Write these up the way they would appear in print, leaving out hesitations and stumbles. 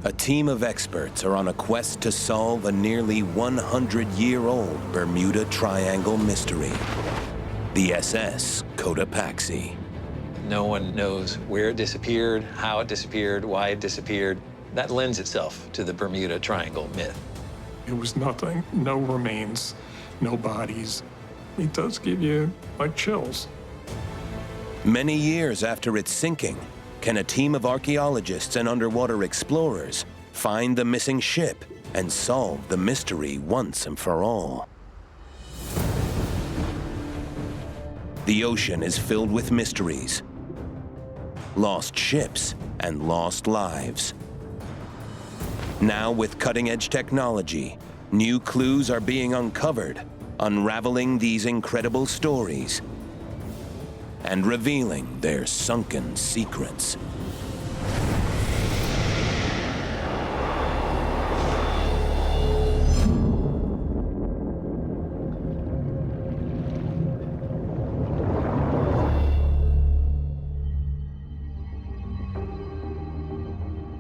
A team of experts are on a quest to solve a nearly 100-year-old Bermuda Triangle mystery, the SS Cotopaxi. No one knows where it disappeared, how it disappeared, why it disappeared. That lends itself to the Bermuda Triangle myth. It was nothing, no remains, no bodies. It does give you, like, chills. Many years after its sinking, can a team of archaeologists and underwater explorers find the missing ship and solve the mystery once and for all? The ocean is filled with mysteries, lost ships, and lost lives. Now, with cutting-edge technology, new clues are being uncovered, unraveling these incredible stories and revealing their sunken secrets.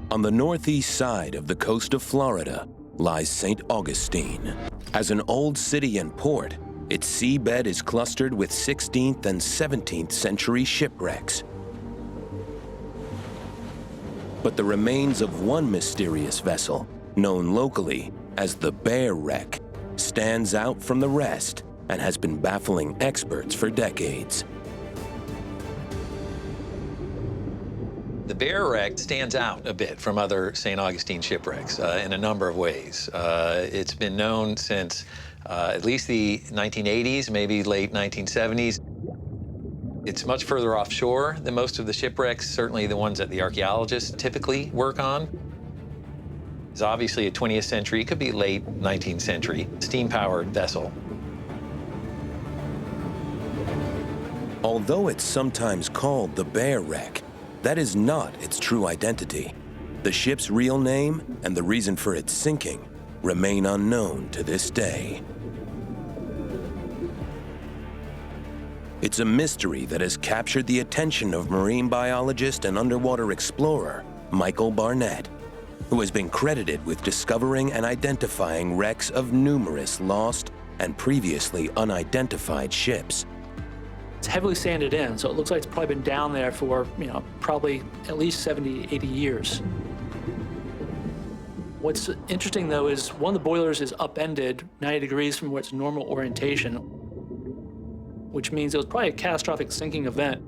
On the northeast side of the coast of Florida lies St. Augustine. As an old city and port, its seabed is clustered with 16th and 17th century shipwrecks. But the remains of one mysterious vessel, known locally as the Bear Wreck, stands out from the rest and has been baffling experts for decades. The Bear Wreck stands out a bit from other St. Augustine shipwrecks in a number of ways. It's been known since at least the 1980s, maybe late 1970s. It's much further offshore than most of the shipwrecks, certainly the ones that the archaeologists typically work on. It's obviously a 20th century, it could be late 19th century, steam-powered vessel. Although it's sometimes called the Bear Wreck, that is not its true identity. The ship's real name and the reason for its sinking remain unknown to this day. It's a mystery that has captured the attention of marine biologist and underwater explorer Michael Barnett, who has been credited with discovering and identifying wrecks of numerous lost and previously unidentified ships. It's heavily sanded in, so it looks like it's probably been down there for, probably at least 70, 80 years. What's interesting, though, is one of the boilers is upended 90 degrees from where its normal orientation, which means it was probably a catastrophic sinking event.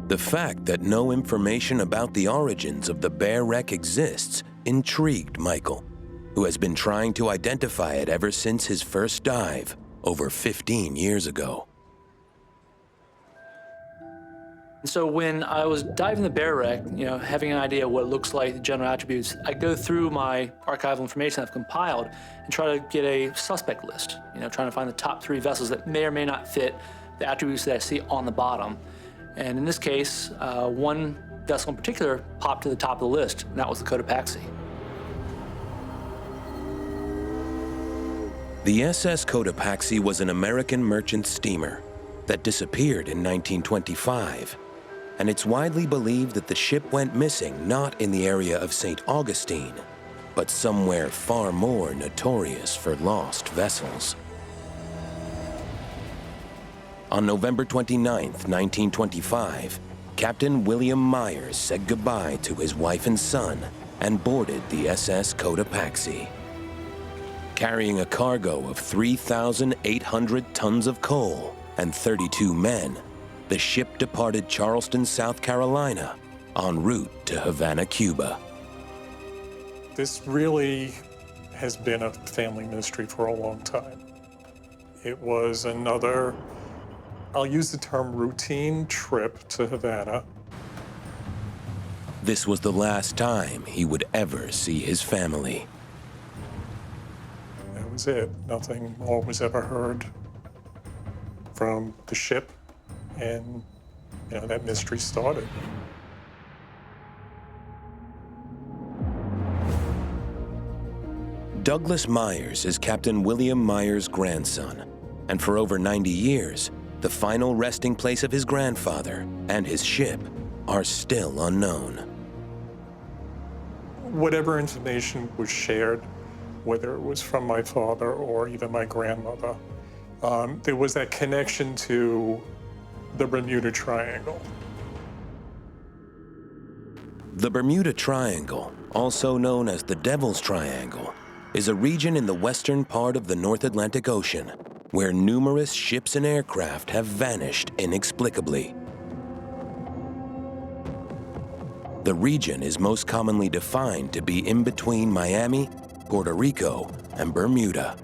The fact that no information about the origins of the Bear Wreck exists intrigued Michael, who has been trying to identify it ever since his first dive over 15 years ago. So when I was diving the Bear Wreck, having an idea of what it looks like, the general attributes, I go through my archival information I've compiled and try to get a suspect list, trying to find the top 3 vessels that may or may not fit the attributes that I see on the bottom. And in this case, one vessel in particular popped to the top of the list, and that was the Cotopaxi. The SS Cotopaxi was an American merchant steamer that disappeared in 1925, and it's widely believed that the ship went missing not in the area of St. Augustine, but somewhere far more notorious for lost vessels. On November 29, 1925, Captain William Myers said goodbye to his wife and son and boarded the SS Cotopaxi. Carrying a cargo of 3,800 tons of coal and 32 men, the ship departed Charleston, South Carolina, en route to Havana, Cuba. This really has been a family mystery for a long time. It was another, I'll use the term routine trip to Havana. This was the last time he would ever see his family. That was it. Nothing more was ever heard from the ship, and that mystery started. Douglas Myers is Captain William Myers' grandson, and for over 90 years, the final resting place of his grandfather and his ship are still unknown. whatever information was shared, whether it was from my father or even my grandmother, there was that connection to the Bermuda Triangle. The Bermuda Triangle, also known as the Devil's Triangle, is a region in the western part of the North Atlantic Ocean where numerous ships and aircraft have vanished inexplicably. The region is most commonly defined to be in between Miami, Puerto Rico, and Bermuda.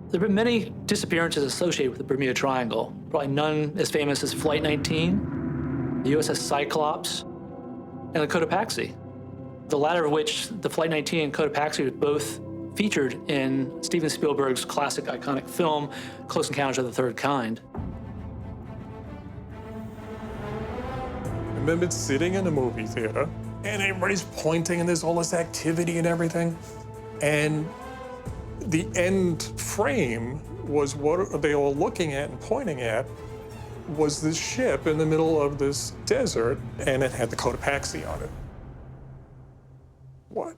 There have been many disappearances associated with the Bermuda Triangle, probably none as famous as Flight 19, the USS Cyclops, and the Cotopaxi, the latter of which, the Flight 19 and Cotopaxi, were both featured in Steven Spielberg's classic iconic film, Close Encounters of the Third Kind. I remember sitting in a movie theater, and everybody's pointing, and there's all this activity and everything. And the end frame was what they were looking at and pointing at was this ship in the middle of this desert, and it had the Cotopaxi on it. What?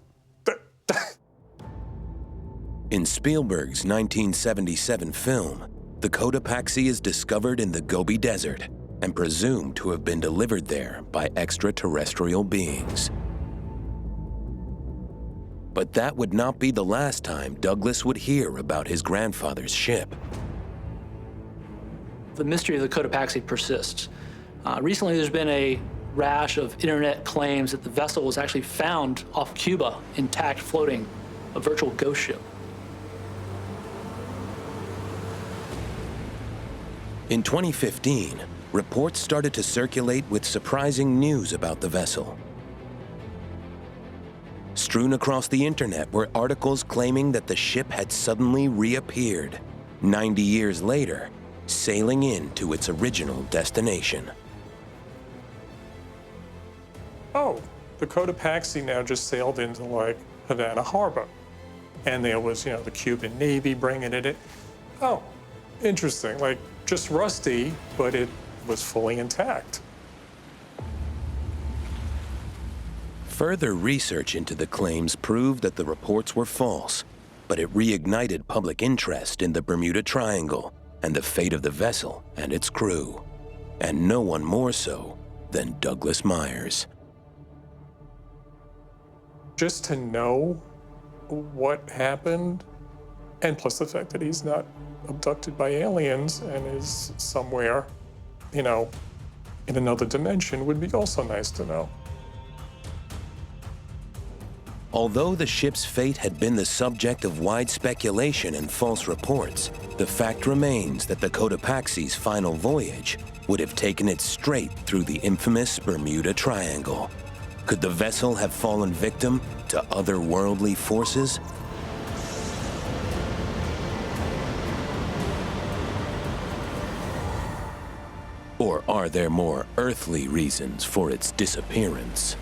In Spielberg's 1977 film, the Cotopaxi is discovered in the Gobi Desert and presumed to have been delivered there by extraterrestrial beings. But that would not be the last time Douglas would hear about his grandfather's ship. The mystery of the Cotopaxi persists. Recently, there's been a rash of internet claims that the vessel was actually found off Cuba, intact, floating, a virtual ghost ship. In 2015, reports started to circulate with surprising news about the vessel. Strewn across the internet were articles claiming that the ship had suddenly reappeared, 90 years later, sailing in to its original destination. Oh, the Cotopaxi now just sailed into, like, Havana Harbor. And there was, the Cuban Navy bringing it in. Oh, interesting. Like, just rusty, but it was fully intact. Further research into the claims proved that the reports were false, but it reignited public interest in the Bermuda Triangle and the fate of the vessel and its crew, and no one more so than Douglas Myers. Just to know what happened, and plus the fact that he's not abducted by aliens and is somewhere, in another dimension would be also nice to know. Although the ship's fate had been the subject of wide speculation and false reports, the fact remains that the Cotopaxi's final voyage would have taken it straight through the infamous Bermuda Triangle. Could the vessel have fallen victim to otherworldly forces? Or are there more earthly reasons for its disappearance?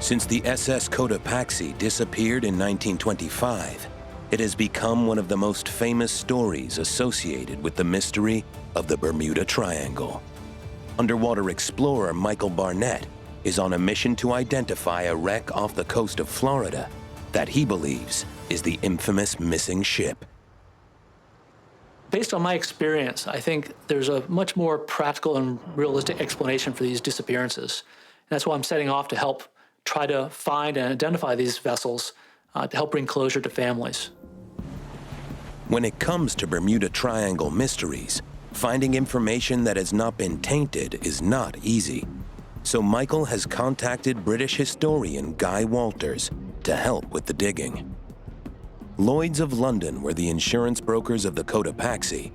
Since the SS Cotopaxi disappeared in 1925, it has become one of the most famous stories associated with the mystery of the Bermuda Triangle. Underwater explorer Michael Barnett is on a mission to identify a wreck off the coast of Florida that he believes is the infamous missing ship. Based on my experience, I think there's a much more practical and realistic explanation for these disappearances. And that's why I'm setting off to help try to find and identify these vessels to help bring closure to families. When it comes to Bermuda Triangle mysteries, finding information that has not been tainted is not easy. So Michael has contacted British historian Guy Walters to help with the digging. Lloyd's of London were the insurance brokers of the Cotopaxi.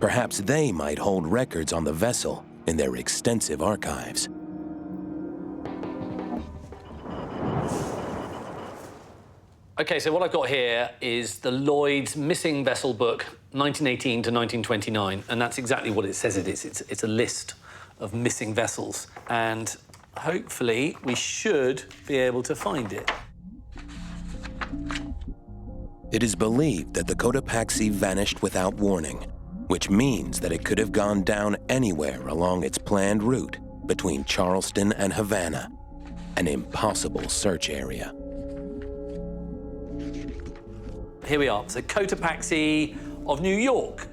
Perhaps they might hold records on the vessel in their extensive archives. Okay, so what I've got here is the Lloyd's Missing Vessel Book, 1918 to 1929, and that's exactly what it says it is. It's a list of missing vessels, and hopefully we should be able to find it. It is believed that the Cotopaxi vanished without warning, which means that it could have gone down anywhere along its planned route between Charleston and Havana, an impossible search area. Here we are, so Cotopaxi of New York,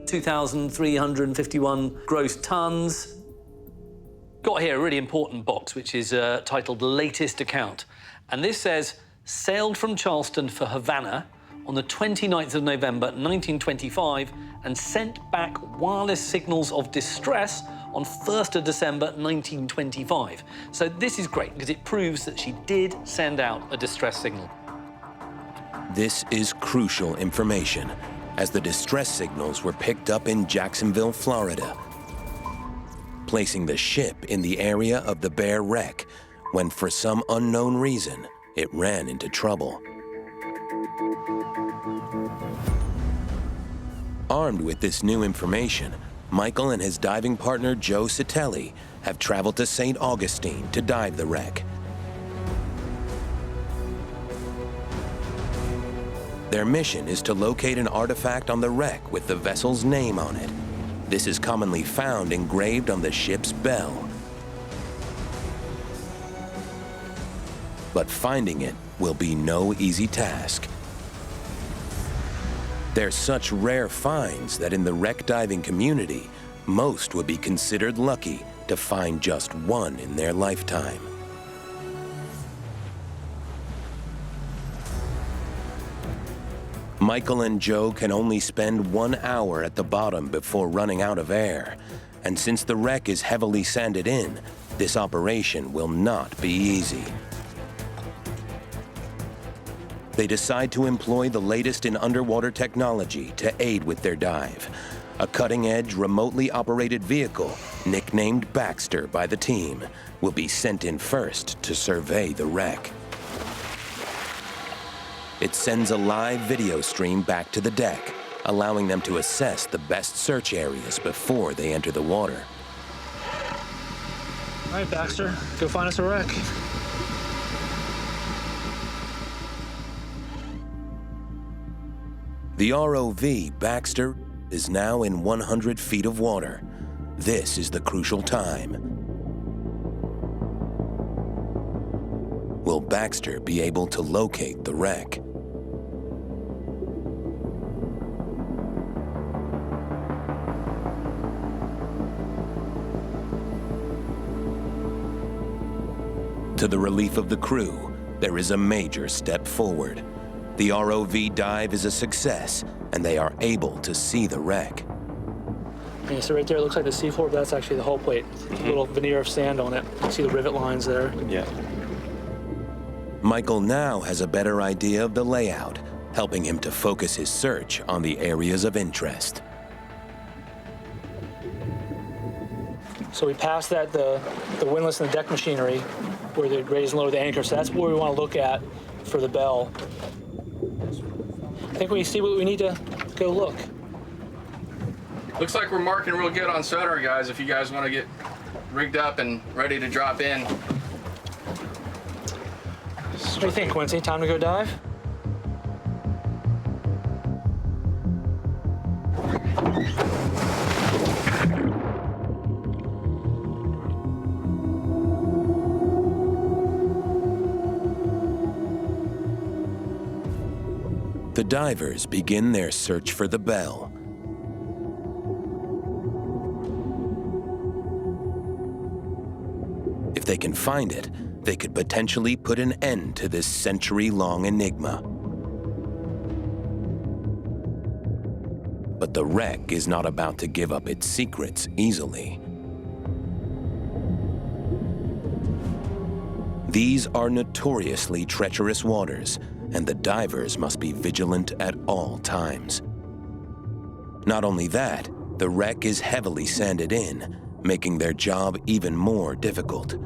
2,351 gross tons. Got here a really important box, which is titled Latest Account. And this says, sailed from Charleston for Havana on the 29th of November, 1925, and sent back wireless signals of distress on 1st of December, 1925. So this is great, because it proves that she did send out a distress signal. This is crucial information, as the distress signals were picked up in Jacksonville, Florida, placing the ship in the area of the Bear wreck when, for some unknown reason, it ran into trouble. Armed with this new information, Michael and his diving partner Joe Citelli have traveled to St. Augustine to dive the wreck. Their mission is to locate an artifact on the wreck with the vessel's name on it. This is commonly found engraved on the ship's bell. But finding it will be no easy task. They're such rare finds that in the wreck diving community, most would be considered lucky to find just one in their lifetime. Michael and Joe can only spend 1 hour at the bottom before running out of air. And since the wreck is heavily sanded in, this operation will not be easy. They decide to employ the latest in underwater technology to aid with their dive. A cutting-edge, remotely operated vehicle, nicknamed Baxter by the team, will be sent in first to survey the wreck. It sends a live video stream back to the deck, allowing them to assess the best search areas before they enter the water. All right, Baxter, go find us a wreck. The ROV Baxter is now in 100 feet of water. This is the crucial time. Will Baxter be able to locate the wreck? To the relief of the crew, there is a major step forward. The ROV dive is a success, and they are able to see the wreck. Yeah, so right there, it looks like the seafloor, but that's actually the hull plate. A little veneer of sand on it. You can see the rivet lines there. Yeah. Michael now has a better idea of the layout, helping him to focus his search on the areas of interest. So we passed that, the windlass and the deck machinery, where they raise and lower the anchor. So that's where we want to look at for the bell. I think when you see what we need to go look. Looks like we're marking real good on sonar, guys, if you guys want to get rigged up and ready to drop in. What do you think, Quincy? Time to go dive? The divers begin their search for the bell. If they can find it, they could potentially put an end to this century-long enigma. But the wreck is not about to give up its secrets easily. These are notoriously treacherous waters, and the divers must be vigilant at all times. Not only that, the wreck is heavily sanded in, making their job even more difficult.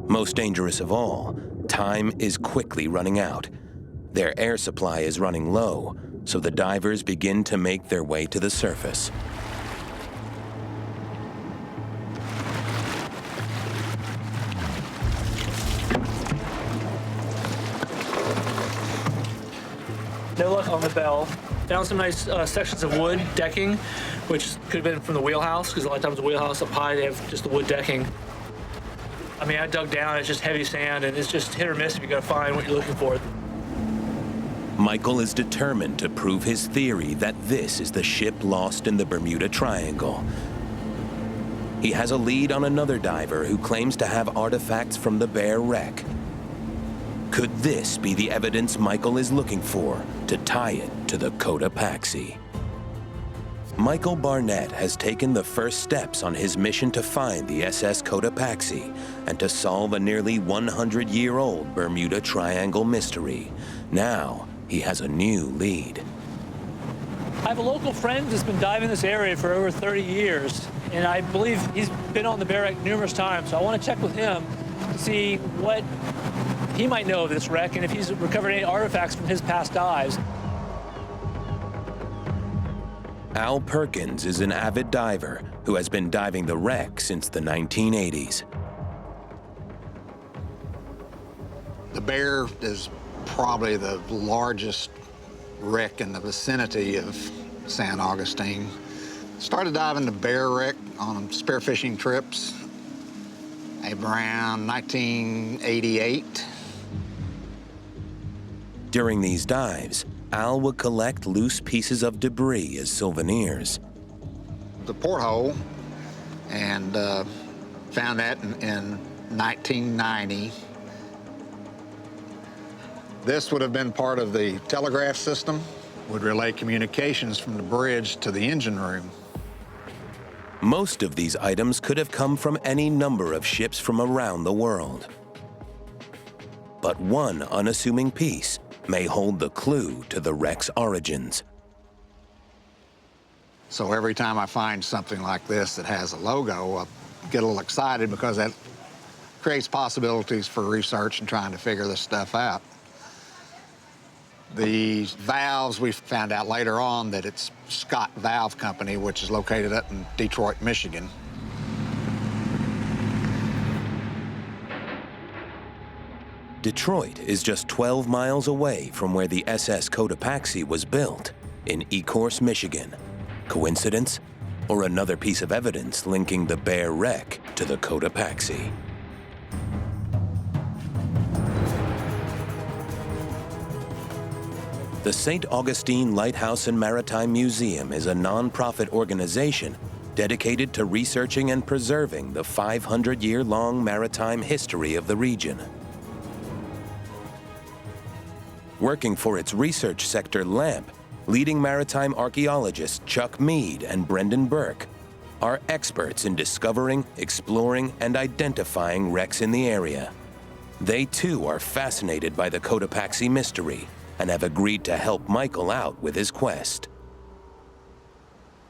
Most dangerous of all, time is quickly running out. Their air supply is running low, so the divers begin to make their way to the surface. No luck on the bell. Found some nice sections of wood decking, which could have been from the wheelhouse, because a lot of times the wheelhouse up high, they have just the wood decking. I mean, I dug down, it's just heavy sand, and it's just hit or miss if you gotta find what you're looking for. Michael is determined to prove his theory that this is the ship lost in the Bermuda Triangle. He has a lead on another diver who claims to have artifacts from the Bear wreck. Could this be the evidence Michael is looking for to tie it to the Cotopaxi? Michael Barnett has taken the first steps on his mission to find the SS Cotopaxi and to solve a nearly 100-year-old Bermuda Triangle mystery. Now, he has a new lead. I have a local friend that's been diving this area for over 30 years, and I believe he's been on the Bear wreck numerous times, so I want to check with him to see what he might know of this wreck and if he's recovered any artifacts from his past dives. Al Perkins is an avid diver who has been diving the wreck since the 1980s. The Bear is probably the largest wreck in the vicinity of San Augustine. Started diving the Bear wreck on spearfishing trips around 1988. During these dives, Al would collect loose pieces of debris as souvenirs. The porthole, and found that in 1990. This would have been part of the telegraph system, would relay communications from the bridge to the engine room. Most of these items could have come from any number of ships from around the world. But one unassuming piece may hold the clue to the wreck's origins. So every time I find something like this that has a logo, I get a little excited because that creates possibilities for research and trying to figure this stuff out. The valves, we found out later on that it's Scott Valve Company, which is located up in Detroit, Michigan. Detroit is just 12 miles away from where the SS Cotopaxi was built, in Ecorse, Michigan. Coincidence? Or another piece of evidence linking the Bear wreck to the Cotopaxi? The St. Augustine Lighthouse and Maritime Museum is a nonprofit organization dedicated to researching and preserving the 500-year-long maritime history of the region. Working for its research sector, LAMP, leading maritime archaeologists Chuck Mead and Brendan Burke are experts in discovering, exploring, and identifying wrecks in the area. They too are fascinated by the Cotopaxi mystery and have agreed to help Michael out with his quest.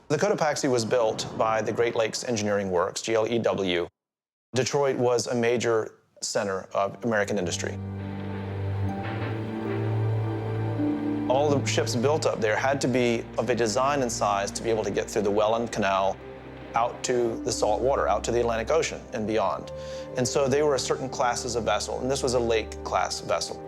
The Cotopaxi was built by the Great Lakes Engineering Works, GLEW. Detroit was a major center of American industry. All the ships built up there had to be of a design and size to be able to get through the Welland Canal out to the salt water, out to the Atlantic Ocean and beyond. And so they were certain classes of vessel, and this was a lake-class vessel.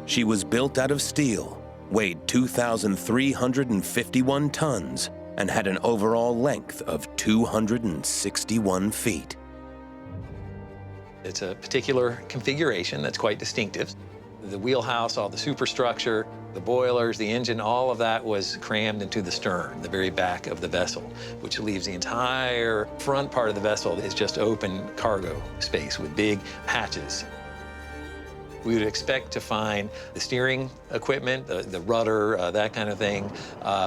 She was built out of steel, weighed 2,351 tons, and had an overall length of 261 feet. It's a particular configuration that's quite distinctive. The wheelhouse, all the superstructure, the boilers, the engine, all of that was crammed into the stern, the very back of the vessel, which leaves the entire front part of the vessel is just open cargo space with big hatches. We would expect to find the steering equipment, the rudder, that kind of thing,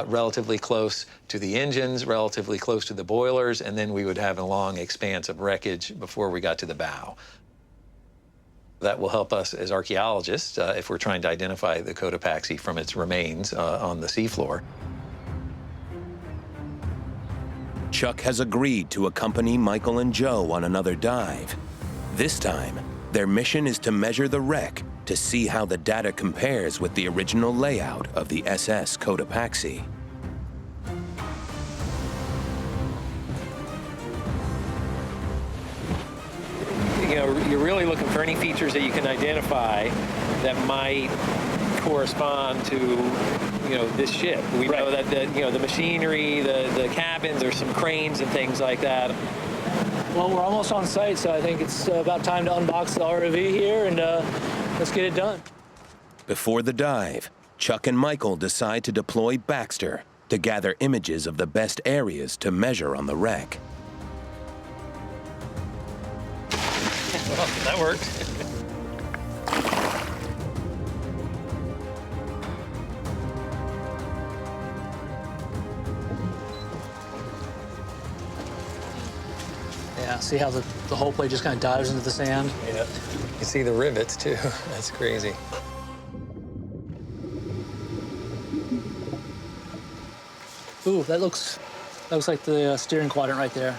relatively close to the engines, relatively close to the boilers, and then we would have a long expanse of wreckage before we got to the bow. That will help us as archaeologists if we're trying to identify the Cotopaxi from its remains on the seafloor. Chuck has agreed to accompany Michael and Joe on another dive. This time, their mission is to measure the wreck to see how the data compares with the original layout of the SS Cotopaxi. You know, you're really looking for any features that you can identify that might correspond to, this ship. We know that the machinery, the cabins, there's some cranes and things like that. Well, we're almost on site, so I think it's about time to unbox the ROV here and let's get it done. Before the dive, Chuck and Michael decide to deploy Baxter to gather images of the best areas to measure on the wreck. Well, that worked. Yeah, see how the whole plate just kind of dives into the sand? Yeah. You can see the rivets, too. That's crazy. Ooh, that looks like the steering quadrant right there.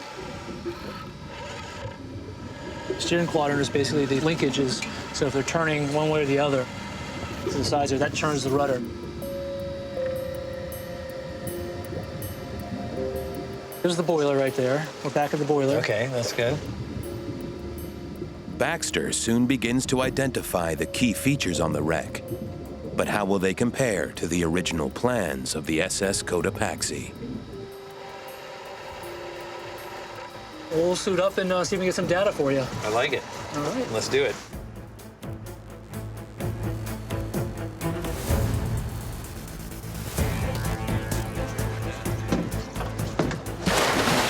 Steering quadrant is basically the linkages. So if they're turning one way or the other to the sides there, that turns the rudder. There's the boiler right there. We're back at the boiler. Okay, that's good. Baxter soon begins to identify the key features on the wreck. But how will they compare to the original plans of the SS Cotopaxi? We'll suit up and see if we can get some data for you. I like it. All right. Let's do it.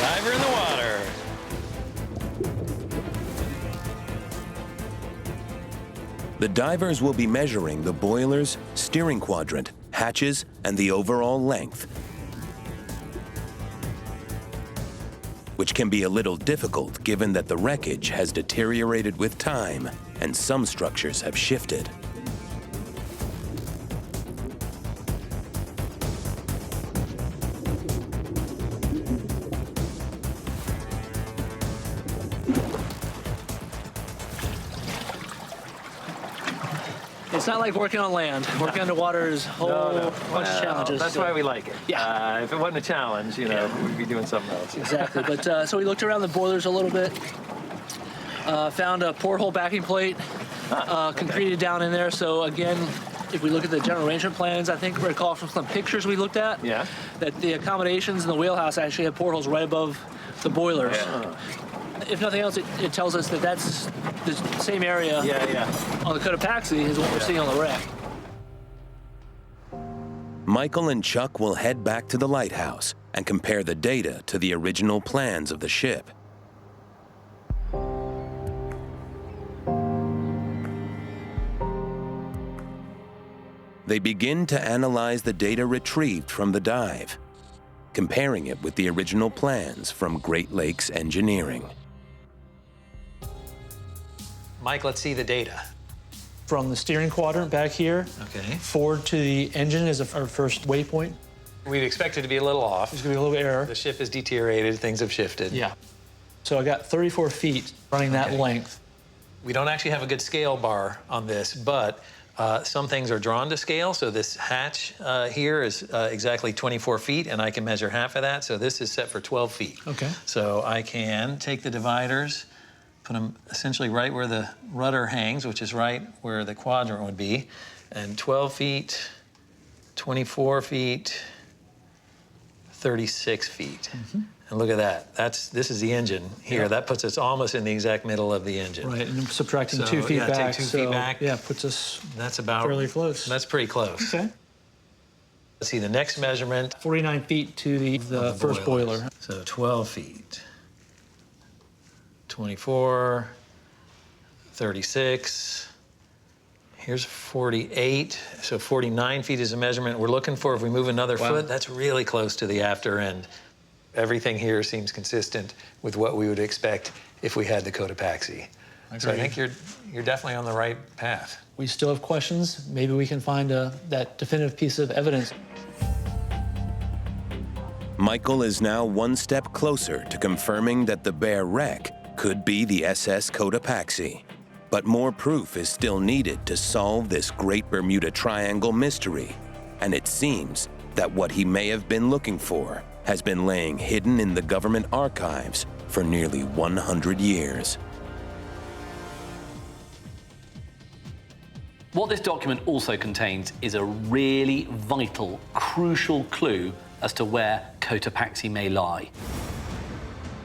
Diver in the water. The divers will be measuring the boilers, steering quadrant, hatches, and the overall length, which can be a little difficult given that the wreckage has deteriorated with time and some structures have shifted. It's not like working on land. Working underwater is a whole bunch of challenges. That's why we like it. Yeah. If it wasn't a challenge, we'd be doing something else. Exactly. But so we looked around the boilers a little bit. Found a porthole backing plate, concreted down in there. So again, if we look at the general arrangement plans, I think we recall from some pictures we looked at that the accommodations in the wheelhouse actually have portholes right above the boilers. Yeah. If nothing else, it tells us that that's the same area on the Cotopaxi as what we're seeing on the wreck. Michael and Chuck will head back to the lighthouse and compare the data to the original plans of the ship. They begin to analyze the data retrieved from the dive, comparing it with the original plans from Great Lakes Engineering. Mike, let's see the data. From the steering quadrant back here, Okay. forward to the engine is our first waypoint. We'd expect it to be a little off. There's gonna be a little bit of error. The ship has deteriorated, things have shifted. Yeah. So I got 34 feet running that length. We don't actually have a good scale bar on this, but some things are drawn to scale. So this hatch here is exactly 24 feet, and I can measure half of that. So this is set for 12 feet. Okay. So I can take the dividers, put them essentially right where the rudder hangs, which is right where the quadrant would be, and 12 feet, 24 feet, 36 feet. And look at that. This is the engine here. Yeah. That puts us almost in the exact middle of the engine. Right, and subtracting So, 2 feet yeah, back. take 2 feet back. Yeah, puts us That's about fairly close. That's pretty close. Okay. Let's see the next measurement. 49 feet to the first boilers. boiler. So 12 feet. 24, 36. Here's 48. So 49 feet is a measurement we're looking for. If we move another foot, that's really close to the after end. Everything here seems consistent with what we would expect if we had the Cotopaxi. So I think you're definitely on the right path. We still have questions. Maybe we can find that definitive piece of evidence. Michael is now one step closer to confirming that the bare wreck could be the SS Cotopaxi. But more proof is still needed to solve this great Bermuda Triangle mystery. And it seems that what he may have been looking for has been laying hidden in the government archives for nearly 100 years. What this document also contains is a really vital, crucial clue as to where Cotopaxi may lie.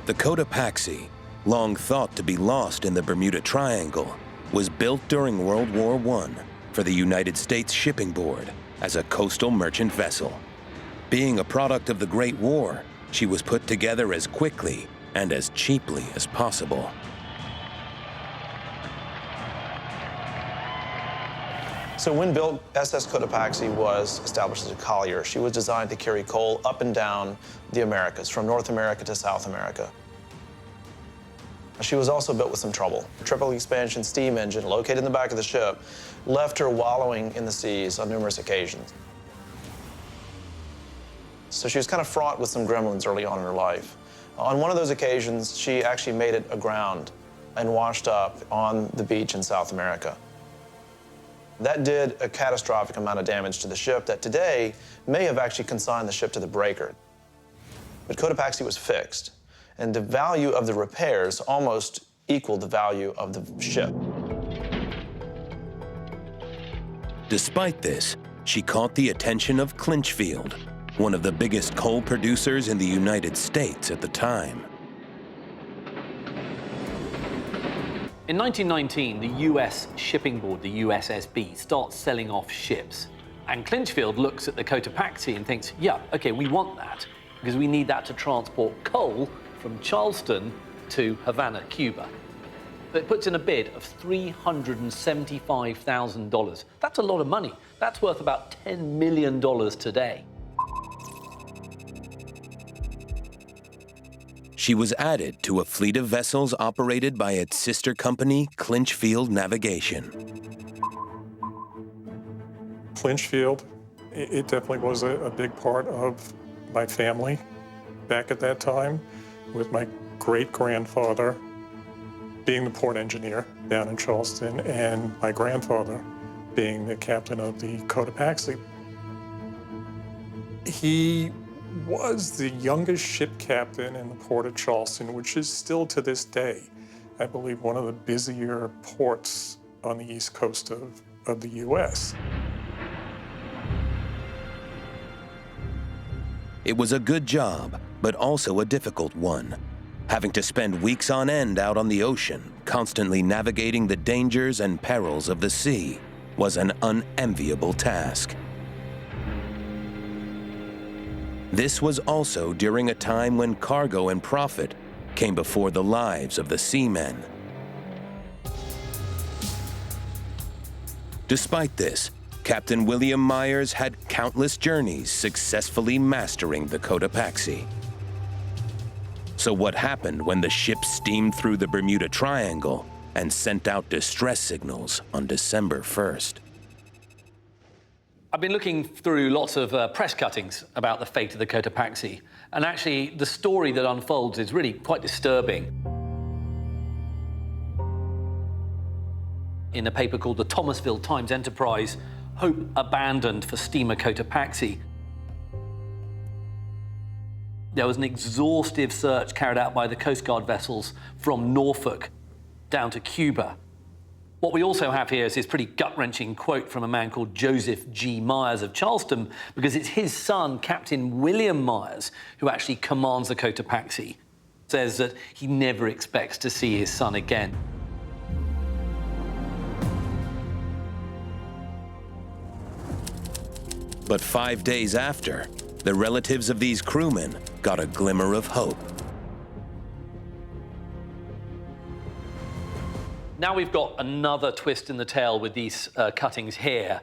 The Cotopaxi, long thought to be lost in the Bermuda Triangle, was built during World War I for the United States Shipping Board as a coastal merchant vessel. Being a product of the Great War, she was put together as quickly and as cheaply as possible. So when built, SS Cotopaxi was established as a collier. She was designed to carry coal up and down the Americas, from North America to South America. She was also built with some trouble. A triple expansion steam engine located in the back of the ship left her wallowing in the seas on numerous occasions. So she was kind of fraught with some gremlins early on in her life. On one of those occasions, she actually made it aground and washed up on the beach in South America. That did a catastrophic amount of damage to the ship that today may have actually consigned the ship to the breaker. But Cotopaxi was fixed, and the value of the repairs almost equaled the value of the ship. Despite this, she caught the attention of Clinchfield, one of the biggest coal producers in the United States at the time. In 1919, the US Shipping Board, the USSB, starts selling off ships. And Clinchfield looks at the Cotopaxi and thinks, yeah, okay, we want that, because we need that to transport coal from Charleston to Havana, Cuba. It puts in a bid of $375,000. That's a lot of money. That's worth about $10 million today. She was added to a fleet of vessels operated by its sister company, Clinchfield Navigation. Clinchfield, it definitely was a big part of my family back at that time, with my great-grandfather being the port engineer down in Charleston and my grandfather being the captain of the Cotopaxi. He was the youngest ship captain in the port of Charleston, which is still to this day, I believe, one of the busier ports on the east coast of the U.S. It was a good job, but also a difficult one. Having to spend weeks on end out on the ocean, constantly navigating the dangers and perils of the sea, was an unenviable task. This was also during a time when cargo and profit came before the lives of the seamen. Despite this, Captain William Myers had countless journeys successfully mastering the Cotopaxi. So what happened when the ship steamed through the Bermuda Triangle and sent out distress signals on December 1st? I've been looking through lots of press cuttings about the fate of the Cotopaxi, and actually the story that unfolds is really quite disturbing. In a paper called the Thomasville Times Enterprise, Hope Abandoned for Steamer Cotopaxi, there was an exhaustive search carried out by the Coast Guard vessels from Norfolk down to Cuba. What we also have here is this pretty gut-wrenching quote from a man called Joseph G. Myers of Charleston, because it's his son, Captain William Myers, who actually commands the Cotopaxi. Says that he never expects to see his son again. But 5 days after, the relatives of these crewmen got a glimmer of hope. Now we've got another twist in the tale with these cuttings here.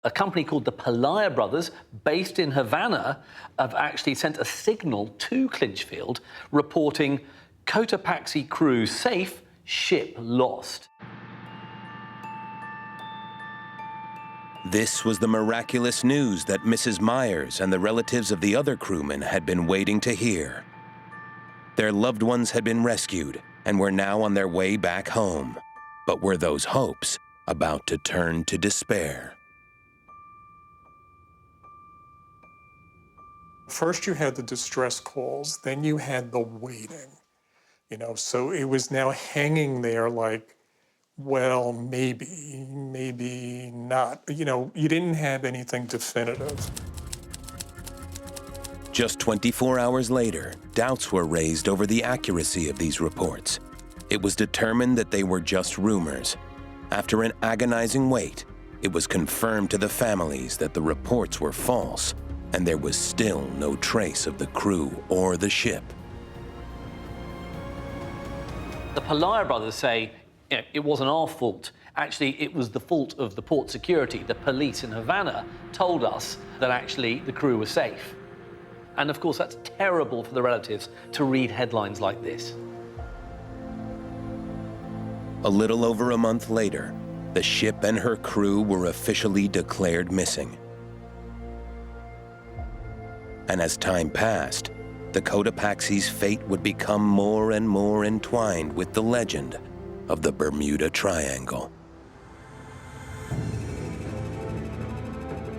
A company called the Pelaya Brothers, based in Havana, have actually sent a signal to Clinchfield reporting Cotopaxi crew safe, ship lost. This was the miraculous news that Mrs. Myers and the relatives of the other crewmen had been waiting to hear. Their loved ones had been rescued and were now on their way back home. But were those hopes about to turn to despair? First you had the distress calls, then you had the waiting. So it was now hanging there like, well, maybe not. You know, you didn't have anything definitive. Just 24 hours later, doubts were raised over the accuracy of these reports. It was determined that they were just rumors. After an agonizing wait, it was confirmed to the families that the reports were false, and there was still no trace of the crew or the ship. The Pelayo brothers say, you know, it wasn't our fault. Actually, it was the fault of the port security. The police in Havana told us that actually the crew was safe. And of course, that's terrible for the relatives to read headlines like this. A little over a month later, the ship and her crew were officially declared missing. And as time passed, the Cotopaxi's fate would become more and more entwined with the legend of the Bermuda Triangle.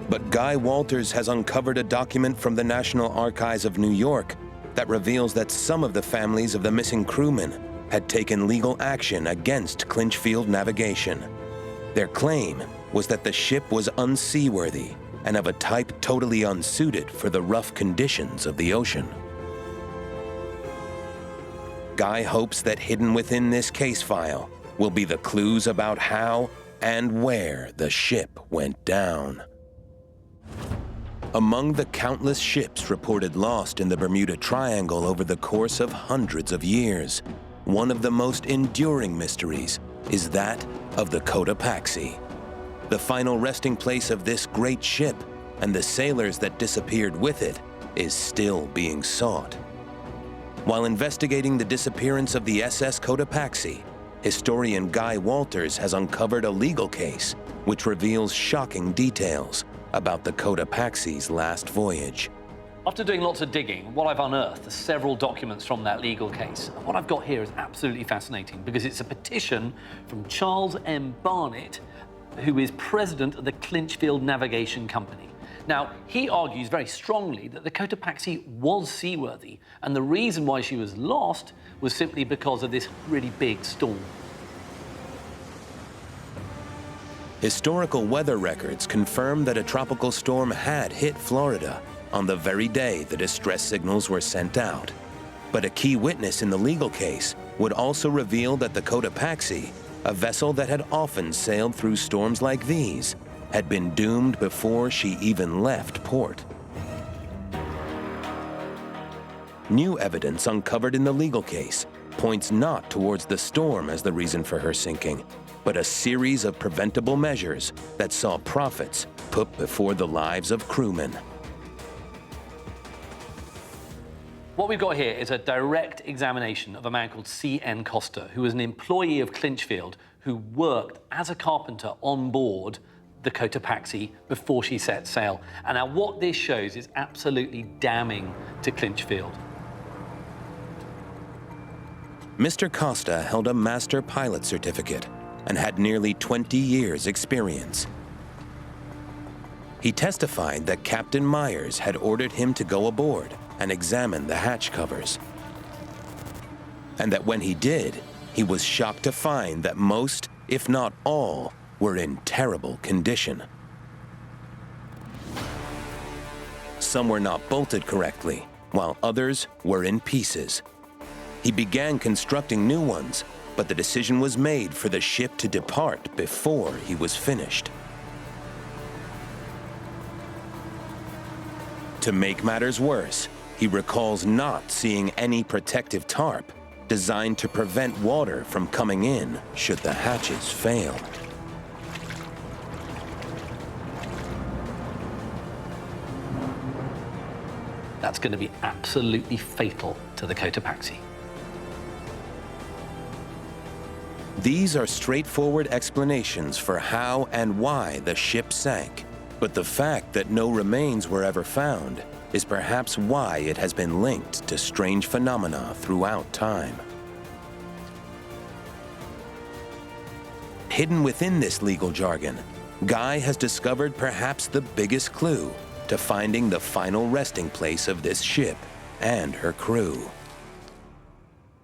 But Guy Walters has uncovered a document from the National Archives of New York that reveals that some of the families of the missing crewmen had taken legal action against Clinchfield Navigation. Their claim was that the ship was unseaworthy and of a type totally unsuited for the rough conditions of the ocean. Guy hopes that hidden within this case file will be the clues about how and where the ship went down. Among the countless ships reported lost in the Bermuda Triangle over the course of hundreds of years, one of the most enduring mysteries is that of the Cotopaxi. The final resting place of this great ship and the sailors that disappeared with it is still being sought. While investigating the disappearance of the SS Cotopaxi, historian Guy Walters has uncovered a legal case which reveals shocking details about the Cotopaxi's last voyage. After doing lots of digging, what I've unearthed are several documents from that legal case. And what I've got here is absolutely fascinating because it's a petition from Charles M. Barnett, who is president of the Clinchfield Navigation Company. Now, he argues very strongly that the Cotopaxi was seaworthy, and the reason why she was lost was simply because of this really big storm. Historical weather records confirm that a tropical storm had hit Florida on the very day the distress signals were sent out. But a key witness in the legal case would also reveal that the Cotopaxi, a vessel that had often sailed through storms like these, had been doomed before she even left port. New evidence uncovered in the legal case points not towards the storm as the reason for her sinking, but a series of preventable measures that saw profits put before the lives of crewmen. What we've got here is a direct examination of a man called C.N. Costa, who was an employee of Clinchfield who worked as a carpenter on board the Cotopaxi before she set sail. And now what this shows is absolutely damning to Clinchfield. Mr. Costa held a master pilot certificate and had nearly 20 years' experience. He testified that Captain Myers had ordered him to go aboard and examine the hatch covers, and that when he did, he was shocked to find that most, if not all, were in terrible condition. Some were not bolted correctly, while others were in pieces. He began constructing new ones, but the decision was made for the ship to depart before he was finished. To make matters worse, he recalls not seeing any protective tarp designed to prevent water from coming in should the hatches fail. That's going to be absolutely fatal to the Cotopaxi. These are straightforward explanations for how and why the ship sank, but the fact that no remains were ever found is perhaps why it has been linked to strange phenomena throughout time. Hidden within this legal jargon, Guy has discovered perhaps the biggest clue to finding the final resting place of this ship and her crew.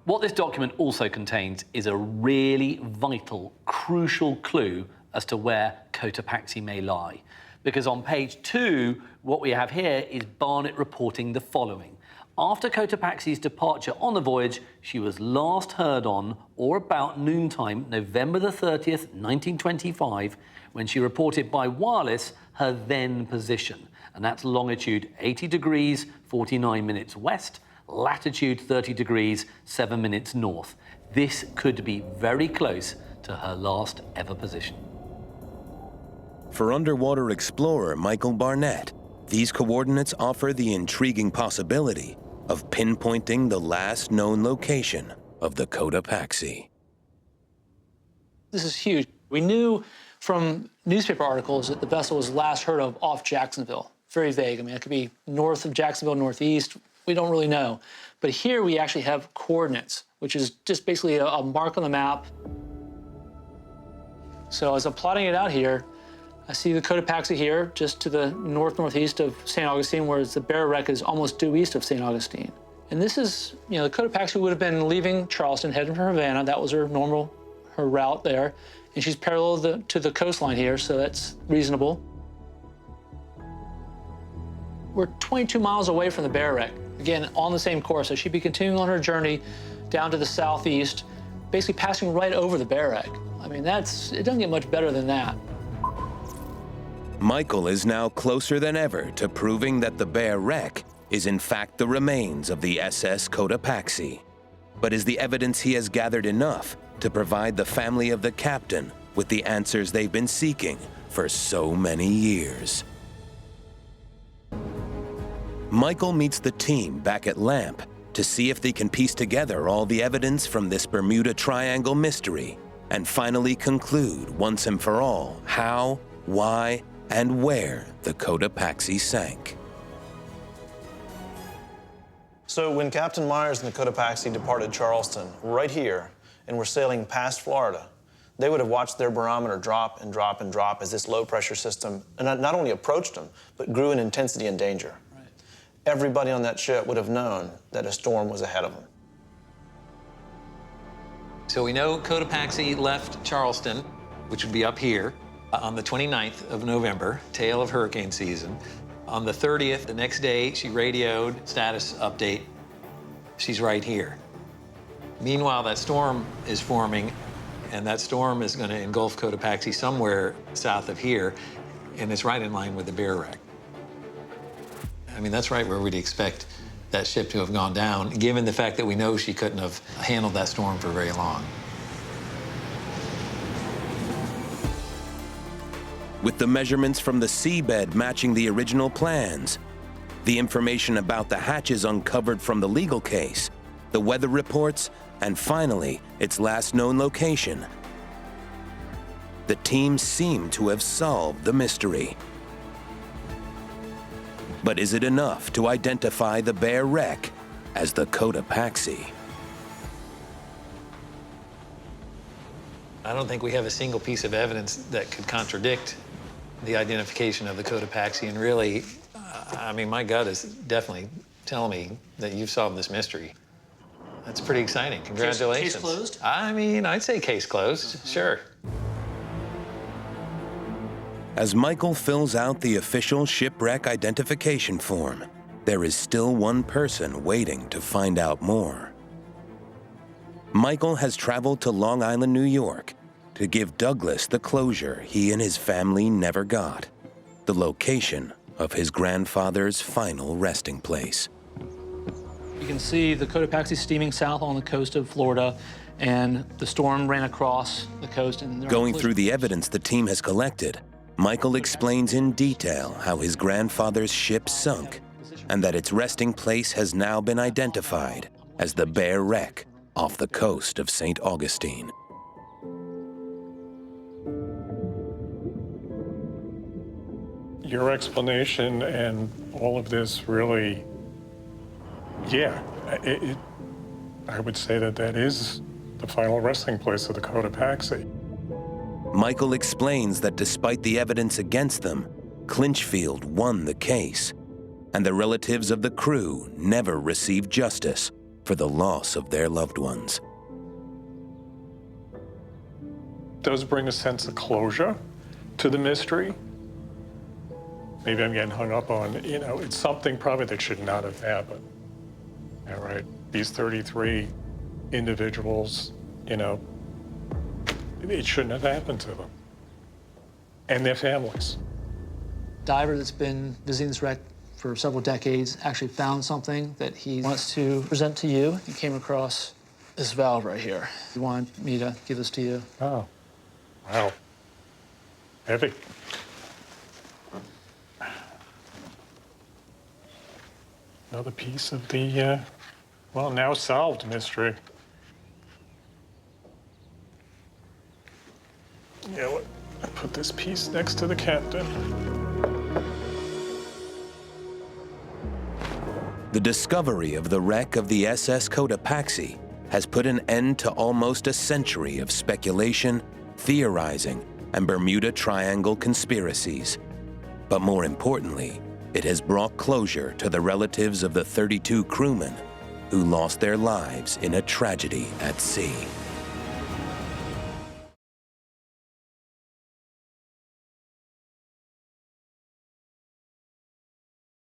What this document also contains is a really vital, crucial clue as to where Cotopaxi may lie. Because on page 2, what we have here is Barnett reporting the following. After Cotopaxi's departure on the voyage, she was last heard on or about noontime, November the 30th, 1925, when she reported by wireless her then position. And that's longitude 80 degrees, 49 minutes west, latitude 30 degrees, 7 minutes north. This could be very close to her last ever position. For underwater explorer Michael Barnett, these coordinates offer the intriguing possibility of pinpointing the last known location of the Cotopaxi. This is huge. We knew from newspaper articles that the vessel was last heard of off Jacksonville. Very vague. I mean, it could be north of Jacksonville, northeast. We don't really know. But here we actually have coordinates, which is just basically a mark on the map. So as I'm plotting it out here, I see the Cotopaxi here, just to the north-northeast of St. Augustine, whereas the Bear Wreck is almost due east of St. Augustine. And this is, the Cotopaxi would have been leaving Charleston, heading for Havana. That was her route there. And she's parallel to the coastline here, so that's reasonable. We're 22 miles away from the Bear Wreck, again, on the same course. So she'd be continuing on her journey down to the southeast, basically passing right over the Bear Wreck. I mean, it doesn't get much better than that. Michael is now closer than ever to proving that the Bear Wreck is in fact the remains of the SS Cotopaxi. But is the evidence he has gathered enough to provide the family of the captain with the answers they've been seeking for so many years? Michael meets the team back at LAMP to see if they can piece together all the evidence from this Bermuda Triangle mystery and finally conclude once and for all how, why, and where the Cotopaxi sank. So when Captain Myers and the Cotopaxi departed Charleston, right here, and were sailing past Florida, they would have watched their barometer drop and drop and drop as this low-pressure system not only approached them, but grew in intensity and danger. Right. Everybody on that ship would have known that a storm was ahead of them. So we know Cotopaxi left Charleston, which would be up here, on the 29th of November, tail of hurricane season. On the 30th, the next day, she radioed, status update, she's right here. Meanwhile, that storm is forming, and that storm is going to engulf Cotopaxi somewhere south of here, and it's right in line with the Bear Wreck. I mean, that's right where we'd expect that ship to have gone down, given the fact that we know she couldn't have handled that storm for very long. With the measurements from the seabed matching the original plans, the information about the hatches uncovered from the legal case, the weather reports, and finally, its last known location, the team seemed to have solved the mystery. But is it enough to identify the Bear Wreck as the Cotopaxi? I don't think we have a single piece of evidence that could contradict the identification of the Cotopaxi, and really, I mean, my gut is definitely telling me that you've solved this mystery. That's pretty exciting. Congratulations. Case closed? I mean, I'd say case closed, sure. As Michael fills out the official shipwreck identification form, there is still one person waiting to find out more. Michael has traveled to Long Island, New York, to give Douglas the closure he and his family never got, the location of his grandfather's final resting place. You can see the Cotopaxi steaming south on the coast of Florida, and the storm ran across the coast. And going through the evidence the team has collected, Michael explains in detail how his grandfather's ship sunk and that its resting place has now been identified as the Bear Wreck off the coast of St. Augustine. Your explanation and all of this really, yeah, I would say that is the final resting place of the Cotopaxi. Michael explains that despite the evidence against them, Clinchfield won the case, and the relatives of the crew never received justice for the loss of their loved ones. Does bring a sense of closure to the mystery. Maybe I'm getting hung up on, it's something probably that should not have happened. All right, these 33 individuals, it shouldn't have happened to them and their families. Diver that's been visiting this wreck for several decades actually found something that he wants to present to you. He came across this valve right here. He wanted me to give this to you. Oh, wow. Heavy. Another piece of the, now solved mystery. I put this piece next to the captain. The discovery of the wreck of the SS Cotopaxi has put an end to almost a century of speculation, theorizing, and Bermuda Triangle conspiracies. But more importantly, it has brought closure to the relatives of the 32 crewmen who lost their lives in a tragedy at sea.